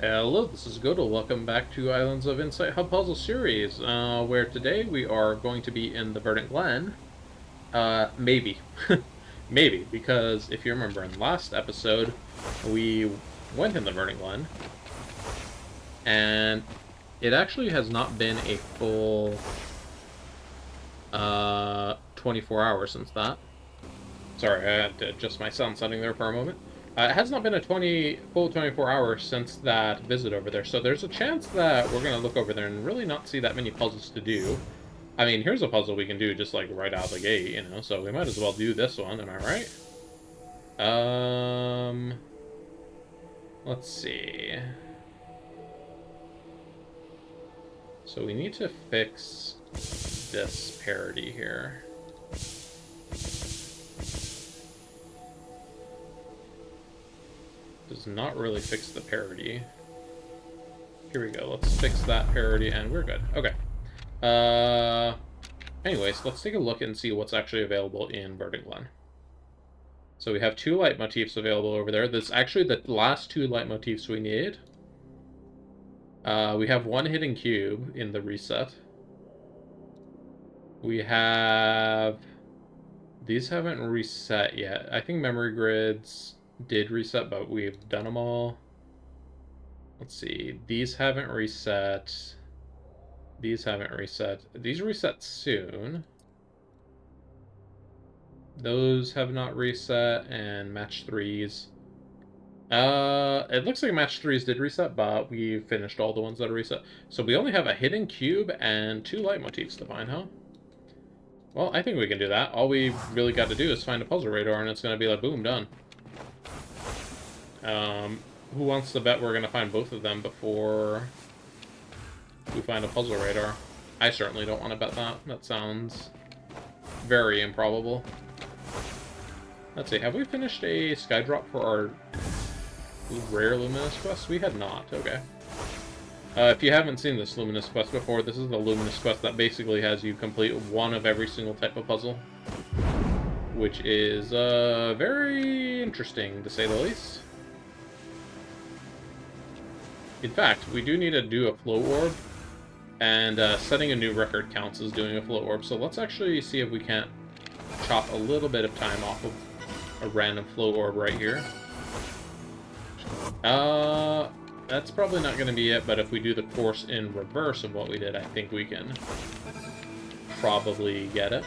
Hello, this is Godel. Welcome back to Islands of Insight Hub Puzzle Series, where today we are going to be in the Verdent Glen. Maybe. Maybe, because if you remember in the last episode, we went in the Verdent Glen, and it actually has not been a full 24 hours since that. Sorry, I had to adjust my sound setting there for a moment. It has not been a full 24 hours since that visit over there, so there's a chance that we're going to look over there and really not see that many puzzles to do. I mean, here's a puzzle we can do just like right out of the gate, you know, so we might as well do this one, am I right? Let's see. So we need to fix this parity here. Does not really fix the parity. Here we go. Let's fix that parity, and we're good. Okay. Anyways, let's take a look and see what's actually available in Verdent Glen. So we have 2 leitmotifs available over there. This is actually the last 2 leitmotifs we need. We have 1 hidden cube in the reset. We have... These haven't reset yet. I think memory grids did reset, but we've done them all. Let's see. These haven't reset. These haven't reset. These reset soon. Those have not reset, and match 3s. It looks like match 3s did reset, but we finished all the ones that are reset. So we only have a hidden cube and 2 leitmotifs to find, huh? Well, I think we can do that. All we really got to do is find a puzzle radar, and it's going to be like, boom, done. Who wants to bet we're going to find both of them before we find a puzzle radar? I certainly don't want to bet that. That sounds very improbable. Let's see, have we finished a skydrop for our rare luminous quest? We had not, okay. If you haven't seen this luminous quest before, this is the luminous quest that basically has you complete one of every single type of puzzle. Which is very interesting, to say the least. In fact, we do need to do a flow orb, and setting a new record counts as doing a flow orb, so let's actually see if we can't chop a little bit of time off of a random flow orb right here. That's probably not going to be it, but if we do the course in reverse of what we did, I think we can probably get it.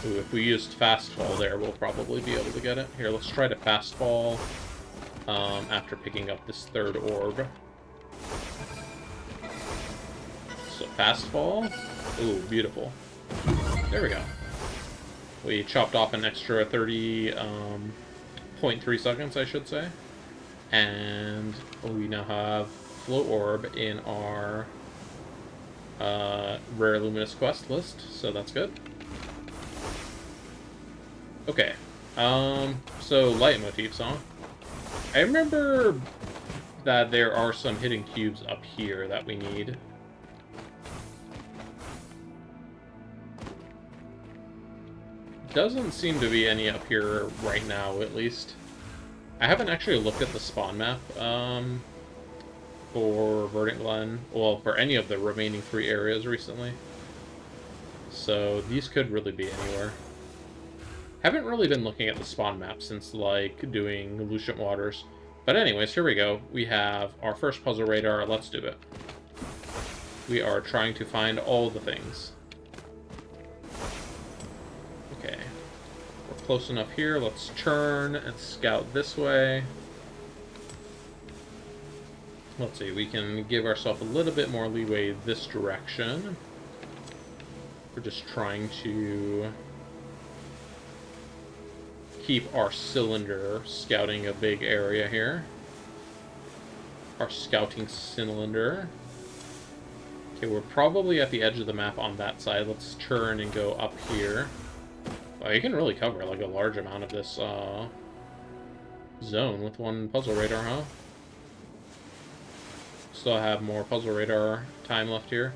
Ooh, if we used fast fall there, we'll probably be able to get it. Here, let's try to fast fall after picking up this 3rd orb. So fast fall. Ooh, beautiful. There we go. We chopped off an extra 30.3 seconds, I should say. And we now have flow orb in our rare luminous quest list, so that's good. Okay. So leitmotifs, huh? I remember that there are some hidden cubes up here that we need. Doesn't seem to be any up here right now, at least. I haven't actually looked at the spawn map for Verdent Glen, well, for any of the remaining 3 areas recently. So these could really be anywhere. Haven't really been looking at the spawn map since, like, doing Lucent Waters. But anyways, here we go. We have our first puzzle radar. Let's do it. We are trying to find all the things. Okay. We're close enough here. Let's turn and scout this way. Let's see. We can give ourselves a little bit more leeway this direction. We're just trying to keep our cylinder scouting a big area here. Our scouting cylinder. Okay, we're probably at the edge of the map on that side. Let's turn and go up here. Well, you can really cover like a large amount of this zone with one puzzle radar, huh? Still have more puzzle radar time left here.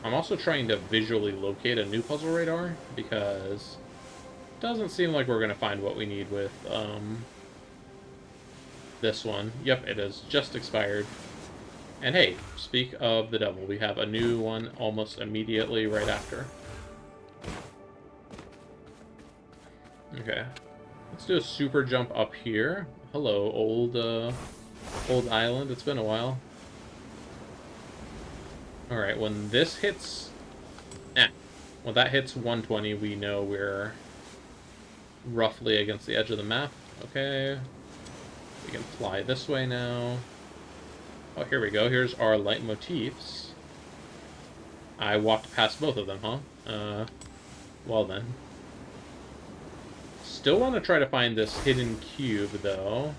I'm also trying to visually locate a new puzzle radar because it doesn't seem like we're going to find what we need with this one. Yep, it is just expired. And hey, speak of the devil, we have a new one almost immediately right after. Okay. Let's do a super jump up here. Hello, old island. It's been a while. Alright, when this hits... when that hits 120, we know we're roughly against the edge of the map. Okay. We can fly this way now. Oh, here we go. Here's our leitmotifs. I walked past both of them, huh? Well then. Still want to try to find this hidden cube, though.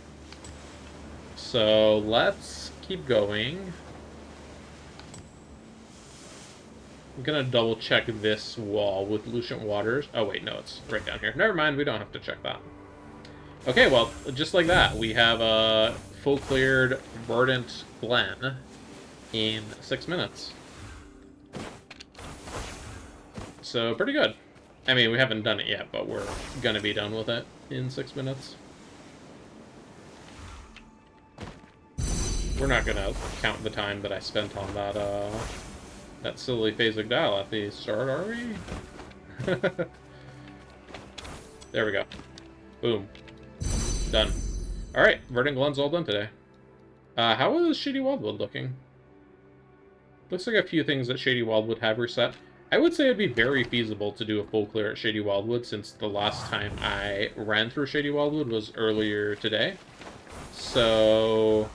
So, let's keep going. I'm gonna double check this wall with Lucent Waters. Oh wait, no, it's right down here. Never mind, we don't have to check that. Okay, well, just like that, we have a full cleared Verdent Glenn in 6 minutes. So, pretty good. I mean, we haven't done it yet, but we're gonna be done with it in 6 minutes. We're not gonna count the time that I spent on that silly phasic dial at the start, are we? There we go. Boom. Done. Alright, Verdent Glenn's all done today. How is Shady Wildwood looking? Looks like a few things that Shady Wildwood have reset. I would say it'd be very feasible to do a full clear at Shady Wildwood, since the last time I ran through Shady Wildwood was earlier today. So...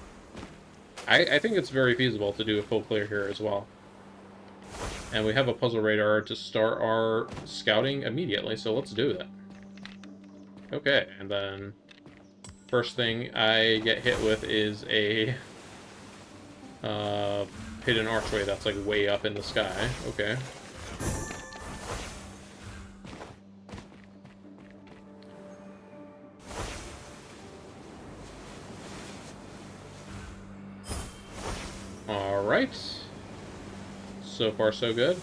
I think it's very feasible to do a full clear here as well. And we have a puzzle radar to start our scouting immediately, so let's do that. Okay, and then first thing I get hit with is a hidden archway that's like way up in the sky. Okay. Alright. So far, so good.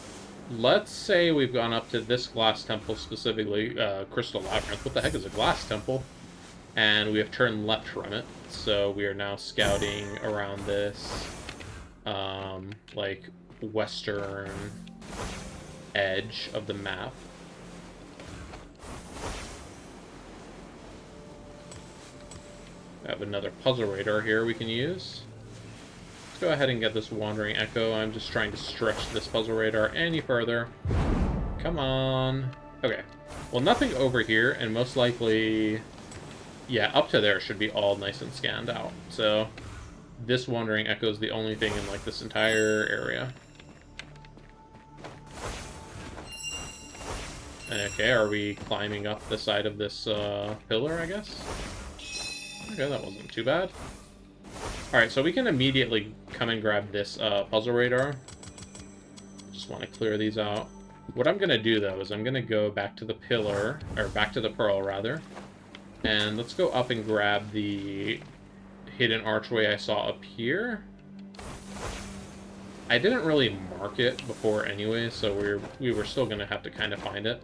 Let's say we've gone up to this glass temple specifically, Crystal Labyrinth. What the heck is a glass temple? And we have turned left from it. So we are now scouting around this, like, western edge of the map. We have another puzzle radar here we can use. Let's go ahead and get this Wandering Echo. I'm just trying to stretch this puzzle radar any further. Come on. Okay. Well, nothing over here, and most likely... yeah, up to there should be all nice and scanned out. So, this Wandering Echo is the only thing in, like, this entire area. Okay, are we climbing up the side of this pillar, I guess? Okay, that wasn't too bad. Alright, so we can immediately come and grab this puzzle radar. Just want to clear these out. What I'm going to do, though, is I'm going to go back to the pillar, or back to the pearl, rather. And let's go up and grab the hidden archway I saw up here. I didn't really mark it before anyway, so we were still going to have to kind of find it.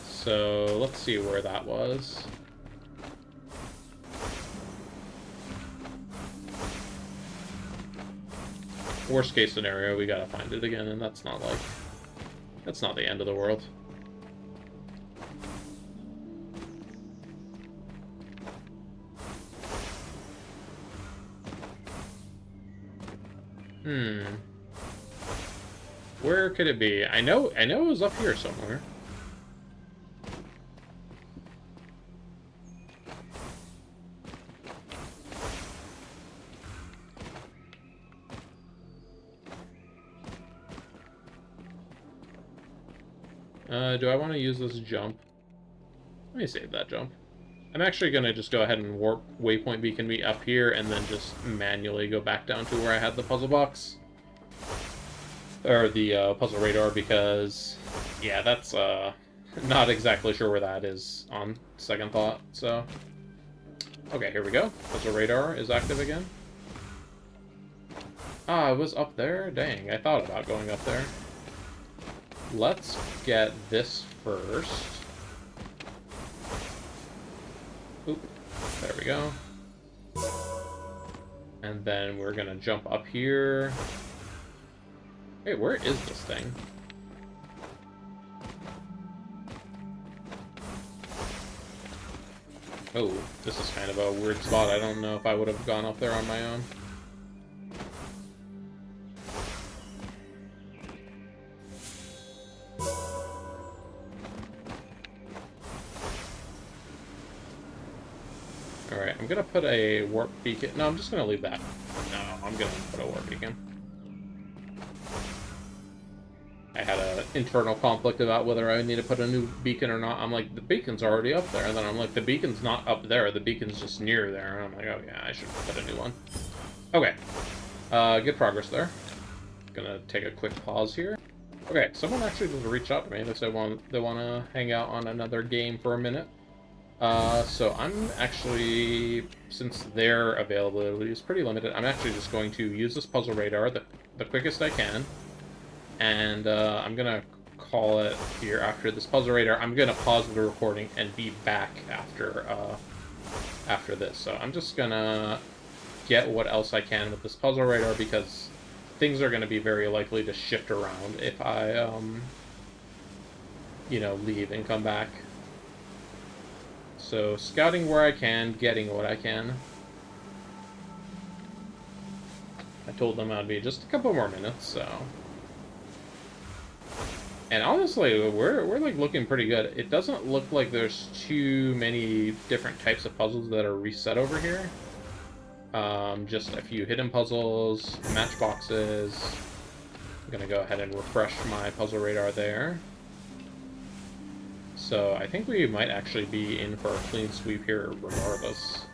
So let's see where that was. Worst case scenario, we gotta find it again, and that's not the end of the world. Where could it be? I know it was up here somewhere. Do I want to use this jump? Let me save that jump. I'm actually going to just go ahead and warp waypoint beacon me up here and then just manually go back down to where I had the puzzle box. Or the puzzle radar, because, yeah, that's not exactly sure where that is on second thought, so. Okay, here we go. Puzzle radar is active again. Ah, it was up there? Dang, I thought about going up there. Let's get this first. Oop, there we go. And then we're gonna jump up here. Wait, where is this thing? Oh, this is kind of a weird spot. I don't know if I would have gone up there on my own. Alright, I'm gonna put a warp beacon. No, I'm just gonna leave that. No, I'm gonna put a warp beacon. I had an internal conflict about whether I need to put a new beacon or not. I'm like, the beacon's already up there. And then I'm like, the beacon's not up there. The beacon's just near there. And I'm like, oh yeah, I should put a new one. Okay. Good progress there. Gonna take a quick pause here. Okay, someone actually just reached out to me. They said they want to hang out on another game for a minute. So I'm actually, since their availability is pretty limited, I'm actually just going to use this puzzle radar the quickest I can. And I'm gonna call it here after this puzzle radar. I'm gonna pause the recording and be back after this. So I'm just gonna get what else I can with this puzzle radar, because things are gonna be very likely to shift around if I you know, leave and come back. So scouting where I can, getting what I can. I told them I'd be just a couple more minutes, so. And honestly, we're like looking pretty good. It doesn't look like there's too many different types of puzzles that are reset over here. Just a few hidden puzzles, matchboxes. I'm gonna go ahead and refresh my puzzle radar there. So I think we might actually be in for a clean sweep here regardless.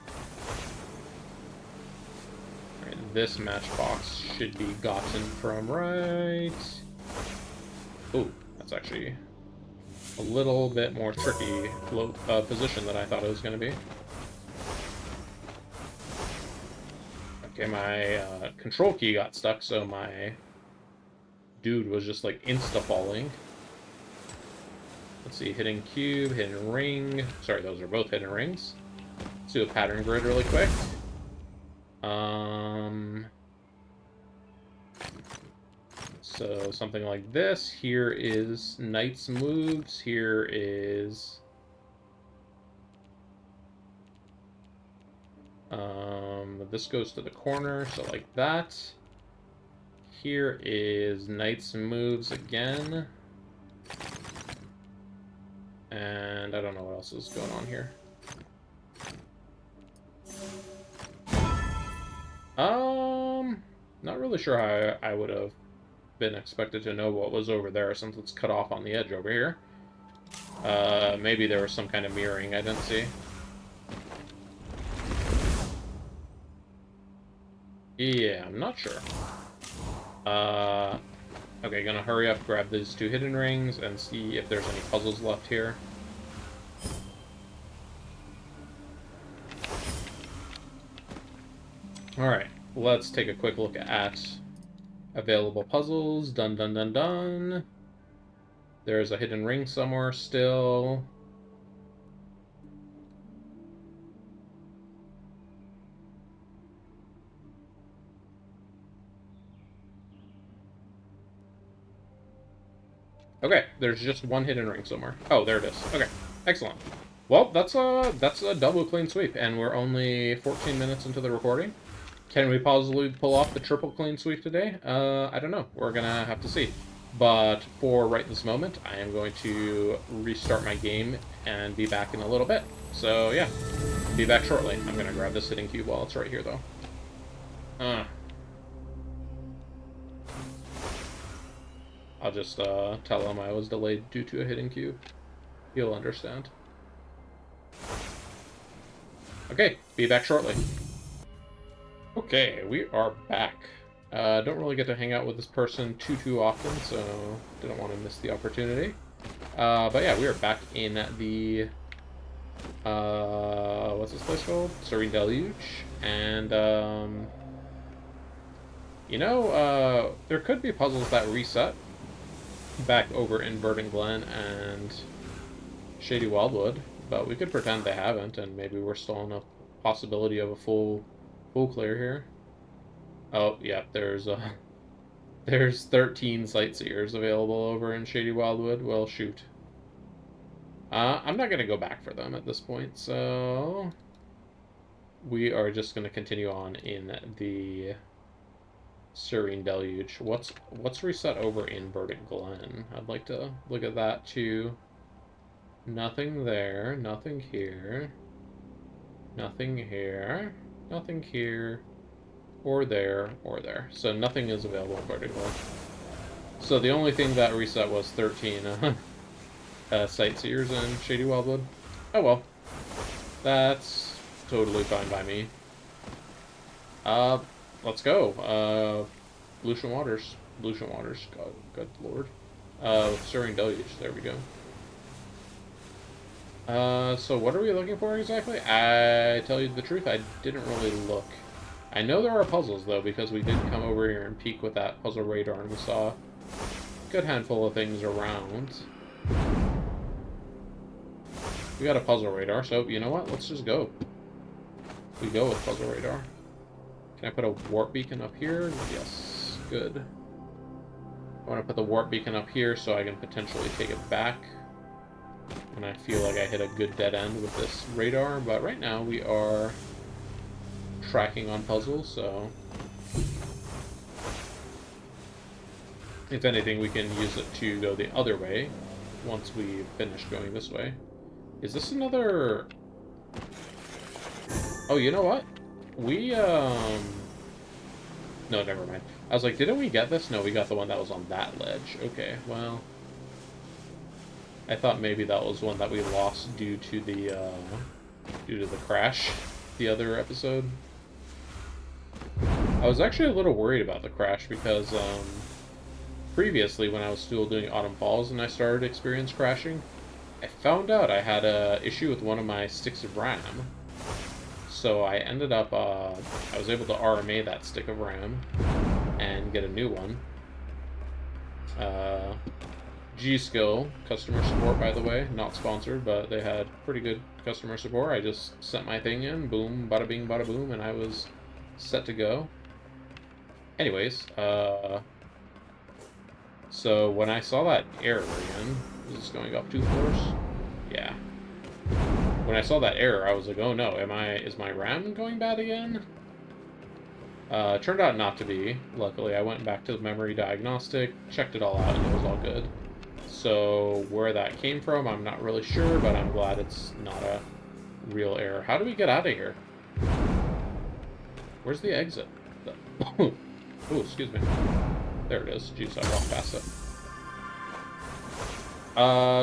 Alright, this matchbox should be gotten from right... Ooh, that's actually a little bit more tricky position than I thought it was going to be. Okay, my control key got stuck, so my dude was just like insta-falling. Let's see, hidden cube, hidden ring. Sorry, those are both hidden rings. Let's do a pattern grid really quick. So something like this. Here is Knight's moves. Here is... this goes to the corner, so like that. Here is Knight's moves again. And I don't know what else is going on here. Not really sure how I would have been expected to know what was over there, since it's cut off on the edge over here. Maybe there was some kind of mirroring I didn't see. Yeah, I'm not sure. Okay, gonna hurry up, grab these two hidden rings, and see if there's any puzzles left here. Alright, let's take a quick look at available puzzles. Dun dun dun dun. There's a hidden ring somewhere still. Okay, there's just one hidden ring somewhere. Oh, there it is. Okay, excellent. Well, that's a double clean sweep, and we're only 14 minutes into the recording. Can we possibly pull off the triple clean sweep today? I don't know. We're gonna have to see. But for right this moment, I am going to restart my game and be back in a little bit. So yeah, be back shortly. I'm gonna grab this hidden cube while it's right here, though. I'll just tell him I was delayed due to a hidden cube. He'll understand. Okay, be back shortly. Okay, we are back. Don't really get to hang out with this person too often, so didn't want to miss the opportunity. But yeah, we are back in the... what's this place called? Serene Deluge. And, you know, there could be puzzles that reset back over in Verdent Glenn and Shady Wildwood, but we could pretend they haven't, and maybe we're still in a possibility of a full clear here. Oh, yeah, there's 13 sightseers available over in Shady Wildwood. Well, shoot. I'm not gonna go back for them at this point, so we are just gonna continue on in the Serene Deluge. What's reset over in Verdent Glen? I'd like to look at that too. Nothing there, nothing here, nothing here, nothing here, or there, or there. So nothing is available in Verdent Glen. So the only thing that reset was 13 sightseers in Shady Wildwood. Oh well, that's totally fine by me. Uh, let's go. Lucian Waters. Lucian Waters. God, good lord. Serene Deluge. There we go. So what are we looking for exactly? I tell you the truth, I didn't really look. I know there are puzzles, though, because we did come over here and peek with that puzzle radar, and we saw a good handful of things around. We got a puzzle radar, so you know what? Let's just go. We go with puzzle radar. Can I put a warp beacon up here? Yes. Good. I want to put the warp beacon up here so I can potentially take it back when I feel like I hit a good dead end with this radar, but right now we are tracking on puzzles, so if anything we can use it to go the other way once we finish going this way. Is this another... Oh, you know what? We, No, never mind. I was like, didn't we get this? No, we got the one that was on that ledge. Okay, well... I thought maybe that was one that we lost due to the crash the other episode. I was actually a little worried about the crash because, previously when I was still doing Autumn Falls and I started to experience crashing, I found out I had a issue with one of my sticks of RAM. So I ended up, I was able to RMA that stick of RAM and get a new one. G-Skill customer support, by the way, not sponsored, but they had pretty good customer support. I just sent my thing in, boom, bada bing, bada boom, and I was set to go. Anyways, so when I saw that error again, is this going up 2 floors? Yeah. When I saw that error, I was like, oh no, is my RAM going bad again? Turned out not to be, luckily. I went back to the memory diagnostic, checked it all out, and it was all good. So where that came from, I'm not really sure, but I'm glad it's not a real error. How do we get out of here? Where's the exit? Oh, excuse me. There it is. Jeez, I walked past it.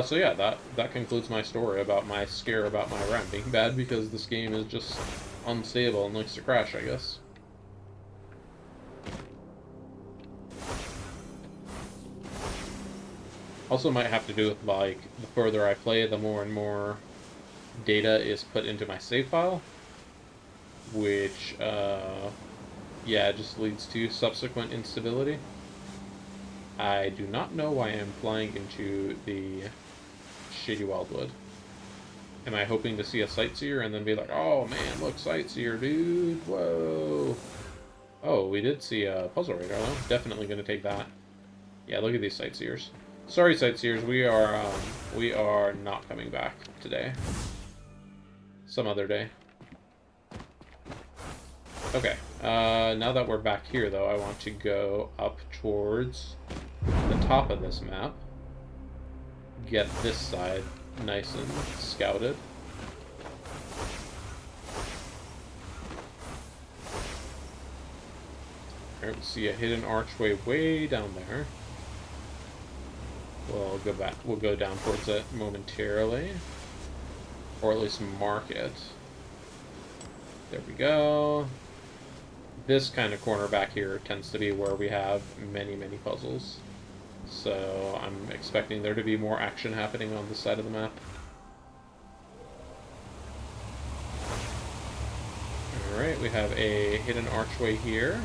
So yeah, that concludes my story about my scare about my RAM being bad because this game is just unstable and likes to crash, I guess. Also might have to do with, like, the further I play, the more and more data is put into my save file, which, yeah, just leads to subsequent instability. I do not know why I'm flying into the Shady Wildwood. Am I hoping to see a sightseer and then be like, oh man, look, sightseer, dude, whoa. Oh, we did see a puzzle radar, though. Definitely going to take that. Yeah, look at these sightseers. Sorry, sightseers, we are not coming back today. Some other day. Okay, now that we're back here, though, I want to go up towards the top of this map. Get this side nice and scouted. Alright, we see a hidden archway way down there. We'll go back. We'll go down towards it momentarily, or at least mark it. There we go. This kind of corner back here tends to be where we have many, many puzzles. So I'm expecting there to be more action happening on this side of the map. Alright, we have a hidden archway here.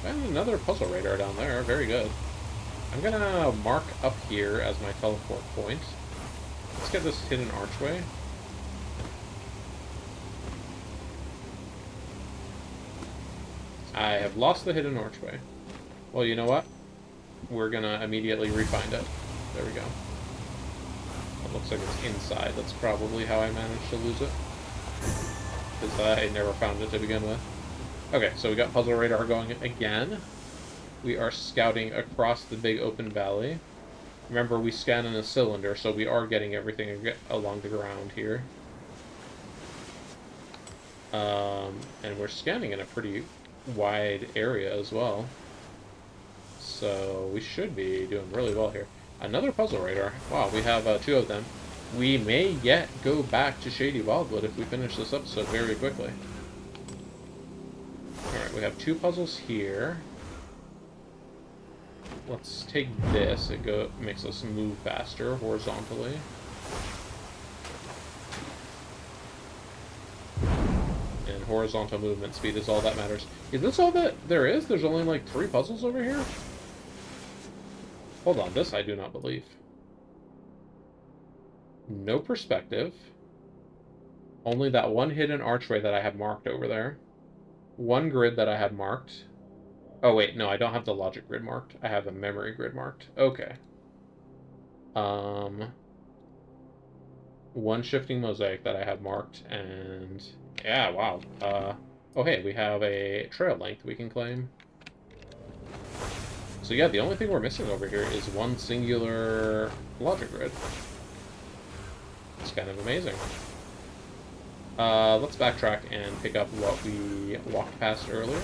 And another puzzle radar down there. Very good. I'm gonna mark up here as my teleport point. Let's get this hidden archway. I have lost the hidden archway. Well, you know what? We're gonna immediately re-find it. There we go. It looks like it's inside. That's probably how I managed to lose it. Because I never found it to begin with. Okay, so we got puzzle radar going again. We are scouting across the big open valley. Remember, we scan in a cylinder, so we are getting everything along the ground here. And we're scanning in a pretty wide area as well. So we should be doing really well here. Another puzzle radar. Wow, we have 2 of them. We may yet go back to Shady Wildwood if we finish this episode very quickly. Alright, we have 2 puzzles here. Let's take this. It makes us move faster horizontally. And horizontal movement speed is all that matters. Is this all that there is? There's only like 3 puzzles over here? Hold on, this I do not believe. No perspective. Only that one hidden archway that I have marked over there. 1 grid that I had marked. Oh wait, no, I don't have the logic grid marked. I have a memory grid marked. Okay. 1 shifting mosaic that I have marked, and yeah, wow. Oh hey, we have a trail length we can claim. So yeah, the only thing we're missing over here is 1 singular logic grid. It's kind of amazing. Let's backtrack and pick up what we walked past earlier.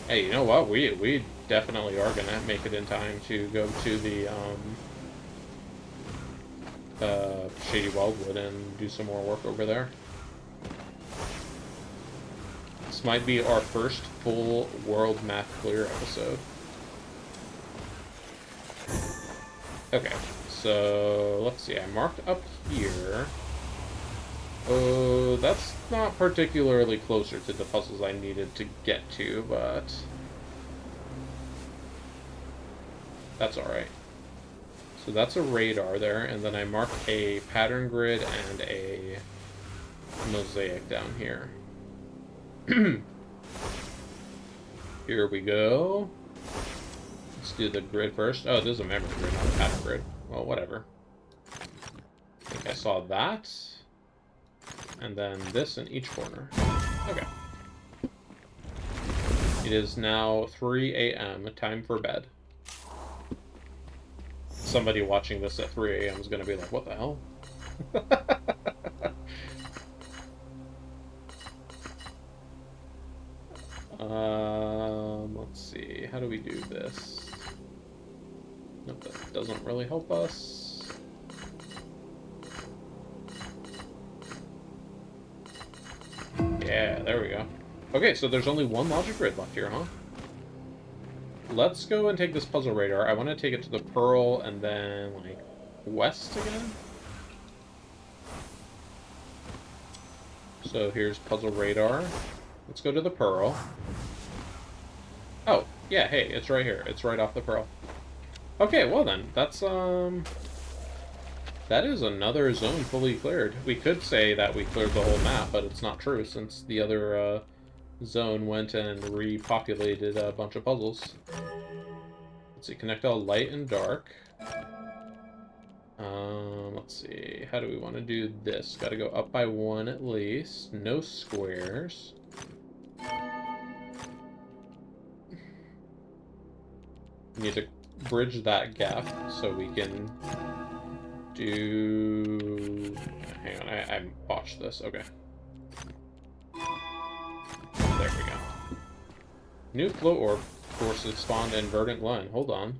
Hey, you know what? We definitely are gonna make it in time to go to the Shady Wildwood and do some more work over there. This might be our first full world map clear episode. Okay, so let's see. I marked up here. Oh, that's not particularly closer to the puzzles I needed to get to, but that's alright. So that's a radar there, and then I marked a pattern grid and a mosaic down here. Here we go. Let's do the grid first. Oh, this is a memory grid, not a pattern grid. Well, whatever. I think I saw that. And then this in each corner. Okay. It is now 3 a.m. Time for bed. Somebody watching this at 3 a.m. is going to be like, what the hell? Let's see. How do we do this? Nope, that doesn't really help us. Yeah, there we go. Okay, so there's only 1 logic grid left here, huh? Let's go and take this puzzle radar. I want to take it to the Pearl and then, like, west again. So here's puzzle radar. Let's go to the Pearl. Oh, yeah, hey, it's right here. It's right off the Pearl. Okay, well then, that's, that is another zone fully cleared. We could say that we cleared the whole map, but it's not true since the other zone went and repopulated a bunch of puzzles. Let's see, connect all light and dark. Let's see, how do we want to do this? Got to go up by 1 at least. No squares. Need to bridge that gap so we can do... Hang on, I botched this. Okay. There we go. New float orb forces spawned in Verdent Glenn. Hold on.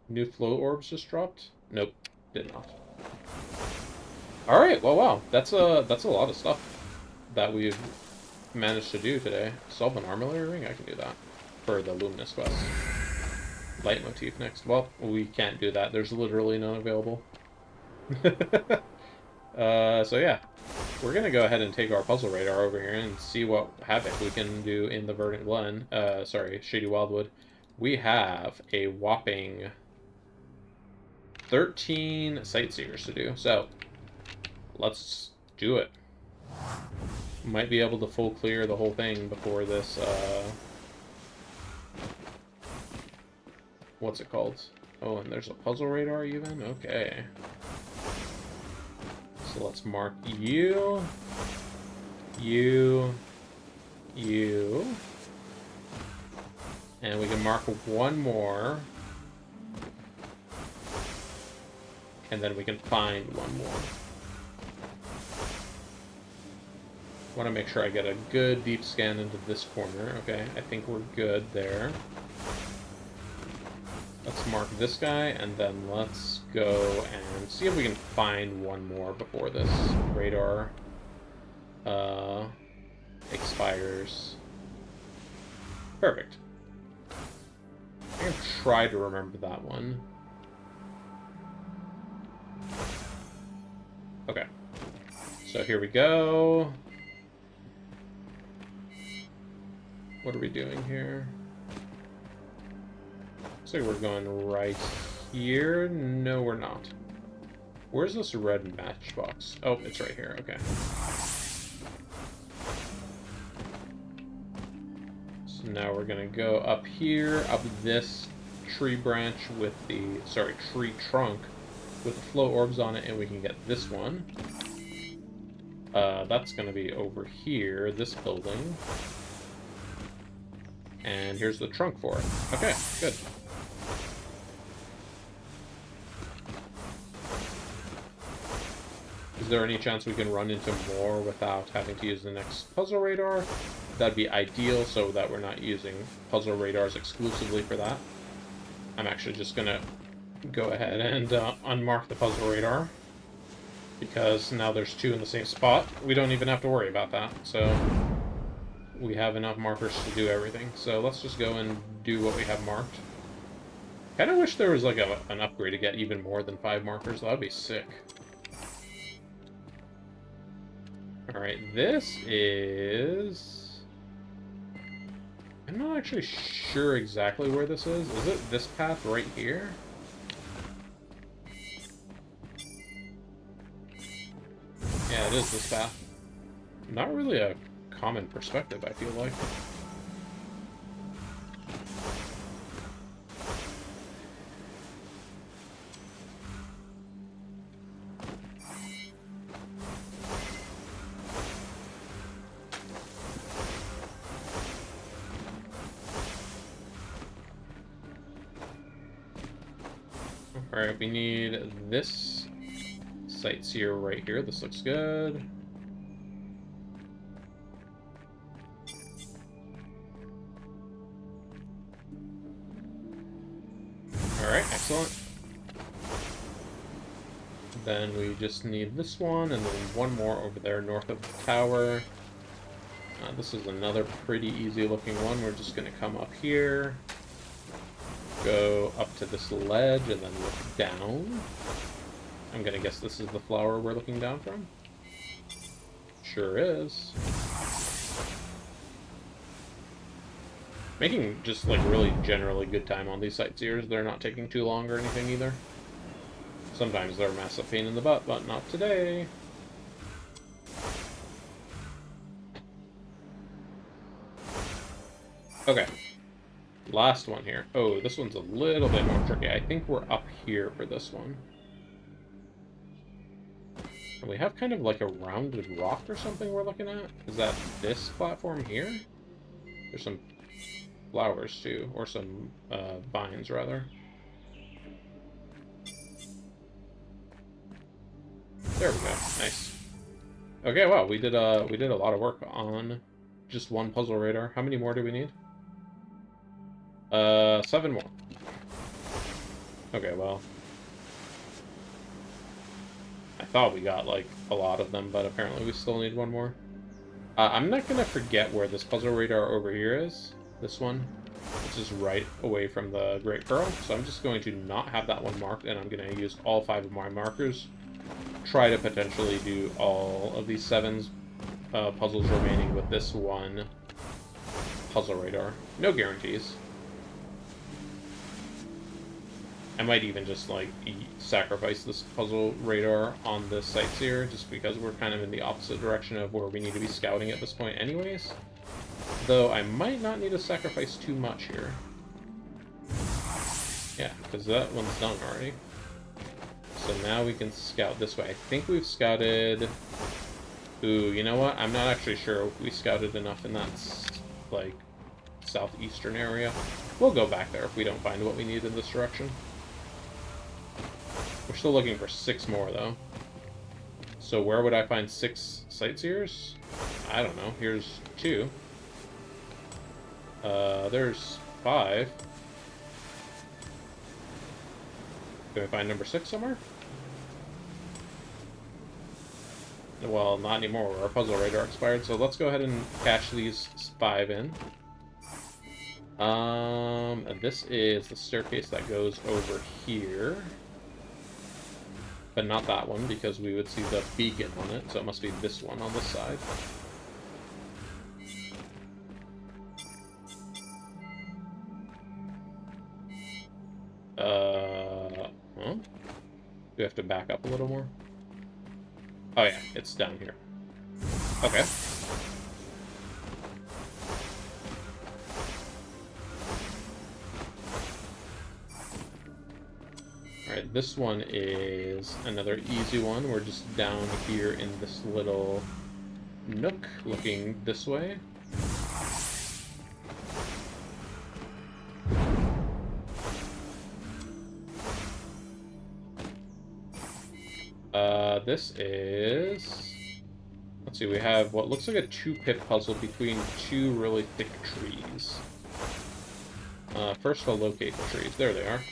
New float orbs just dropped? Nope, did not. Alright, well, wow. That's a lot of stuff that we've managed to do today. Solve an armillary ring? I can do that. For the Luminous quest. Leitmotif next. Well, we can't do that. There's literally none available. So yeah. We're gonna go ahead and take our puzzle radar over here and see what havoc we can do in the Verdant Glen. Sorry, Shady Wildwood. We have a whopping 13 sightseers to do. So, let's do it. Might be able to full clear the whole thing before this, what's it called? Oh, and there's a puzzle radar even? Okay. So let's mark you, you, you. And we can mark one more. And then we can find one more. Want to make sure I get a good deep scan into this corner. Okay, I think we're good there. Let's mark this guy, and then let's go and see if we can find one more before this radar expires. Perfect. I'm going to try to remember that one. Okay. So here we go. What are we doing here? Looks like we're going right here. No, we're not. Where's this red matchbox? Oh, it's right here. Okay. So now we're gonna go up here, up this tree branch with the, sorry, tree trunk with the flow orbs on it, and we can get this one. That's gonna be over here, this building. And here's the trunk for it. Okay, good. Is there any chance we can run into more without having to use the next puzzle radar? That'd be ideal so that we're not using puzzle radars exclusively for that. I'm actually just gonna go ahead and unmark the puzzle radar, because now there's two in the same spot. We don't even have to worry about that, so we have enough markers to do everything. So let's just go and do what we have marked. Kind of wish there was like an upgrade to get even more than 5 markers. That would be sick. Alright, this is... I'm not actually sure exactly where this is. Is it this path right here? Yeah, it is this path. Not really a common perspective, I feel like. Alright, we need this sightseer right here. This looks good. Alright, excellent. Then we just need this one, and then one more over there north of the tower. This is another pretty easy looking one. We're just going to come up here, go up to this ledge, and then look down. I'm going to guess this is the flower we're looking down from. Sure is. Making just like really generally good time on these sightseers. They're not taking too long or anything either. Sometimes they're a massive pain in the butt, but not today. Okay. Last one here. Oh, this one's a little bit more tricky. I think we're up here for this one. And we have kind of like a rounded rock or something we're looking at. Is that this platform here? There's some flowers too, or some vines rather. There we go. Nice. Okay, wow, we did a lot of work on just one puzzle radar. How many more do we need? 7 more. Okay, well, I thought we got like a lot of them, but apparently we still need one more. I'm not gonna forget where this puzzle radar over here is. This one, which is right away from the Great Pearl. So I'm just going to not have that one marked, and I'm gonna use all 5 of my markers. Try to potentially do all of these 7 puzzles remaining with this one puzzle radar. No guarantees. I might even just, like, sacrifice this puzzle radar on the sightseer, just because we're kind of in the opposite direction of where we need to be scouting at this point anyways. Though I might not need to sacrifice too much here. Yeah, because that one's done already. So now we can scout this way. I think we've scouted... Ooh, you know what? I'm not actually sure if we scouted enough in that, like, southeastern area. We'll go back there if we don't find what we need in this direction. We're still looking for 6 more, though. So where would I find 6 sightseers? I don't know. Here's 2. There's 5. Can we find number 6 somewhere? Well, not anymore. Our puzzle radar expired, so let's go ahead and cache these 5 in. And this is the staircase that goes over here. But not that one, because we would see the beacon on it, so it must be this one on this side. Huh? Do we have to back up a little more? Oh yeah, it's down here. Okay. Alright, this one is another easy one. We're just down here in this little nook, looking this way. This is... Let's see, we have what looks like a 2-pip puzzle between 2 really thick trees. First, I'll locate the trees. There they are.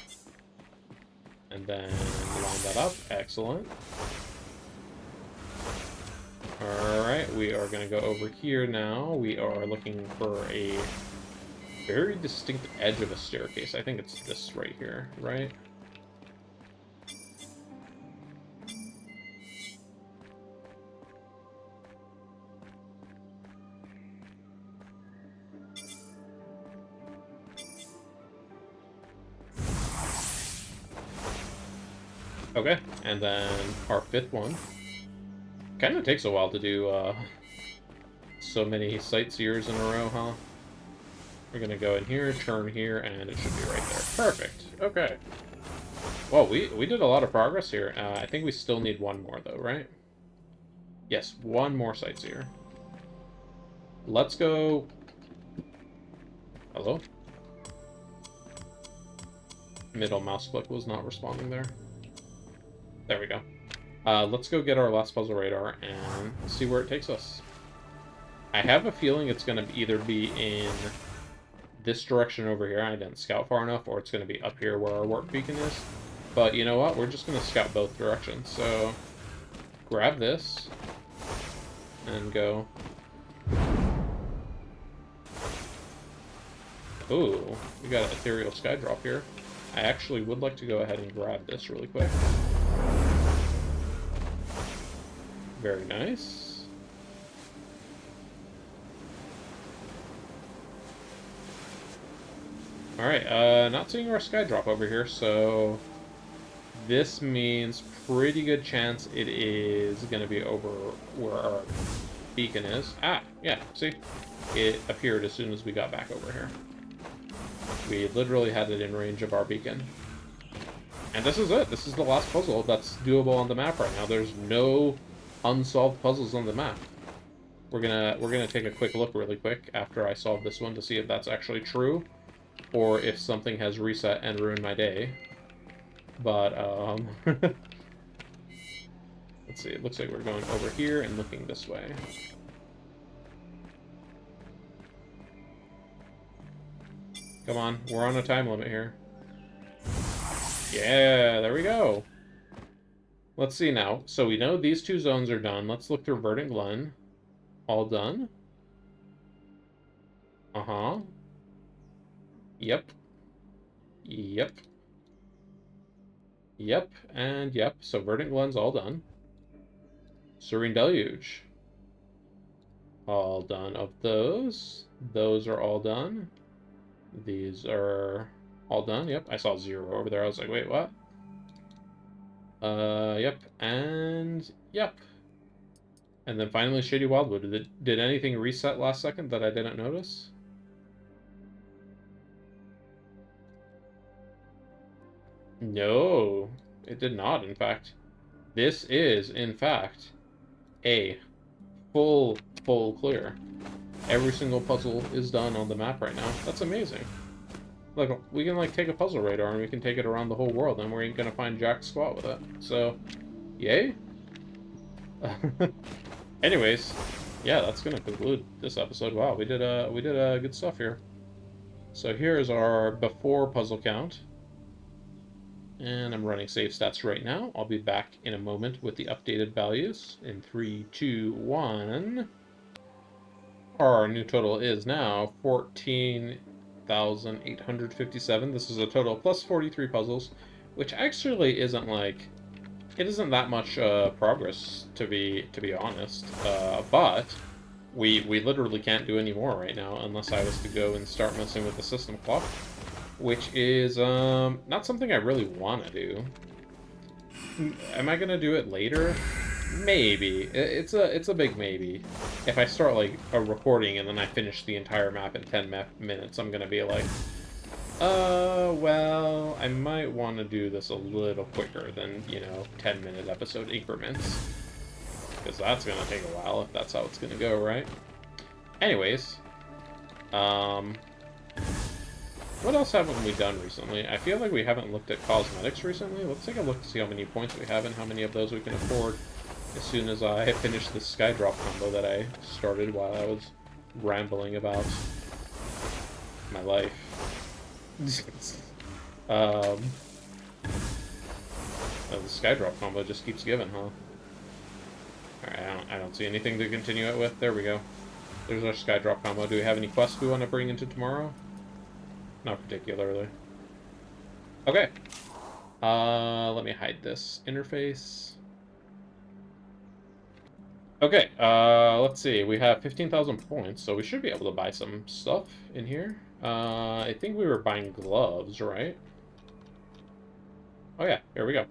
And then line that up. Excellent. Alright, we are going to go over here now. We are looking for a very distinct edge of a staircase. I think it's this right here, right? Okay, and then our 5th one. Kind of takes a while to do so many sightseers in a row, huh? We're gonna go in here, turn here, and it should be right there. Perfect. Okay. Well, we did a lot of progress here. I think we still need 1 more, though, right? Yes, 1 more sightseer. Let's go... Hello? Middle mouse click was not responding there. There we go. Let's go get our last puzzle radar and see where it takes us. I have a feeling it's going to either be in this direction over here, I didn't scout far enough, or it's going to be up here where our warp beacon is. But you know what? We're just going to scout both directions. So grab this and go. Ooh, we got an ethereal sky drop here. I actually would like to go ahead and grab this really quick. Very nice. Alright, not seeing our sky drop over here, so this means pretty good chance it is going to be over where our beacon is. Ah, yeah, see? It appeared as soon as we got back over here. We literally had it in range of our beacon. And this is it. This is the last puzzle that's doable on the map right now. There's no unsolved puzzles on the map. We're gonna take a quick look really quick after I solve this one to see if that's actually true, or if something has reset and ruined my day. But let's see. It looks like we're going over here and looking this way. Come on, we're on a time limit here. Yeah, there we go. Let's see now. So we know these 2 zones are done. Let's look through Verdent Glenn. All done. Uh-huh. Yep. Yep. Yep, and yep. So Verdent Glenn's all done. Serene Deluge. All done of those. Those are all done. These are All done. Yep, I saw 0 over there. I was like, wait, what? Yep, and yep. And then finally Shady Wildwood. Did anything reset last second that I didn't notice? No, it did not, in fact. This is, in fact, a full clear. Every single puzzle is done on the map right now. That's amazing. Like, we can, like, take a puzzle radar and we can take it around the whole world and we ain't gonna find jack squat with it. So, yay? Anyways, yeah, that's gonna conclude this episode. Wow, we did good stuff here. So here's our before puzzle count. And I'm running save stats right now. I'll be back in a moment with the updated values in 3, 2, 1. Our new total is now 14,857. This is a total plus 43 puzzles, which actually isn't like, it isn't that much progress to be honest. But we literally can't do any more right now unless I was to go and start messing with the system clock, which is not something I really want to do. Am I gonna do it later? Maybe. It's a big maybe. If I start like a recording and then I finish the entire map in 10 minutes, I'm gonna be like, well, I might want to do this a little quicker than, 10-minute episode increments. Because that's gonna take a while if that's how it's gonna go, right? Anyways, what else haven't we done recently? I feel like we haven't looked at cosmetics recently. Let's take a look to see how many points we have and how many of those we can afford as soon as I finish the Skydrop combo that I started while I was rambling about my life. The Skydrop combo just keeps giving, huh? Alright, I don't see anything to continue it with. There we go. There's our Skydrop combo. Do we have any quests we want to bring into tomorrow? Not particularly. Okay. Let me hide this interface. Okay, let's see. We have 15,000 points, so we should be able to buy some stuff in here. I think we were buying gloves, right? Oh yeah, here we go.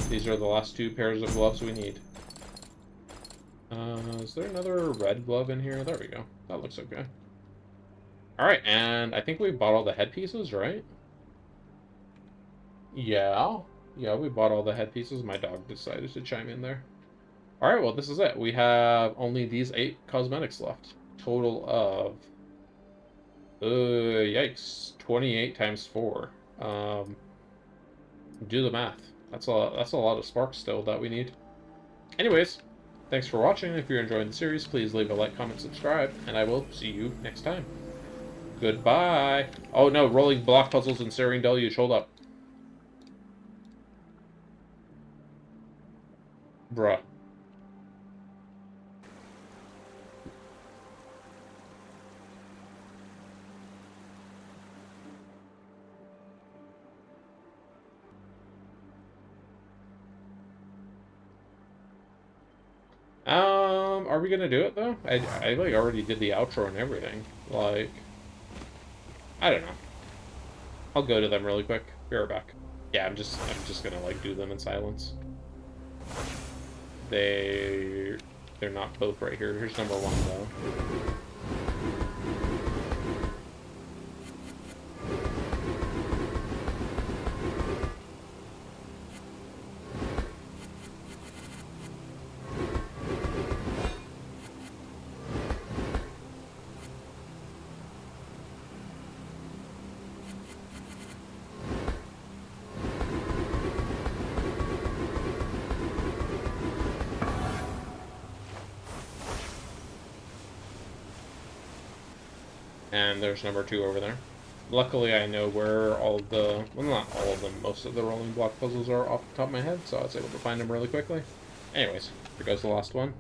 These are the last 2 pairs of gloves we need. Is there another red glove in here? There we go. That looks okay. Alright, and I think we bought all the headpieces, right? Yeah. Yeah, we bought all the headpieces. My dog decided to chime in there. Alright, well, this is it. We have only these 8 cosmetics left. Total of... yikes. 28 times 4. Do the math. That's a lot of sparks still that we need. Anyways, thanks for watching. If you're enjoying the series, please leave a like, comment, subscribe, and I will see you next time. Goodbye. Oh no, rolling block puzzles in Serene Deluge. Hold up. Bruh. Are we gonna do it though? I like already did the outro and everything. Like, I don't know. I'll go to them really quick. Be right back. Yeah, I'm just gonna like do them in silence. They're not both right here. Here's number 1 though. And there's number 2 over there. Luckily, I know where all of the... Well, not all of them. Most of the rolling block puzzles are off the top of my head, so I was able to find them really quickly. Anyways, here goes the last one.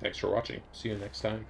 Thanks for watching. See you next time.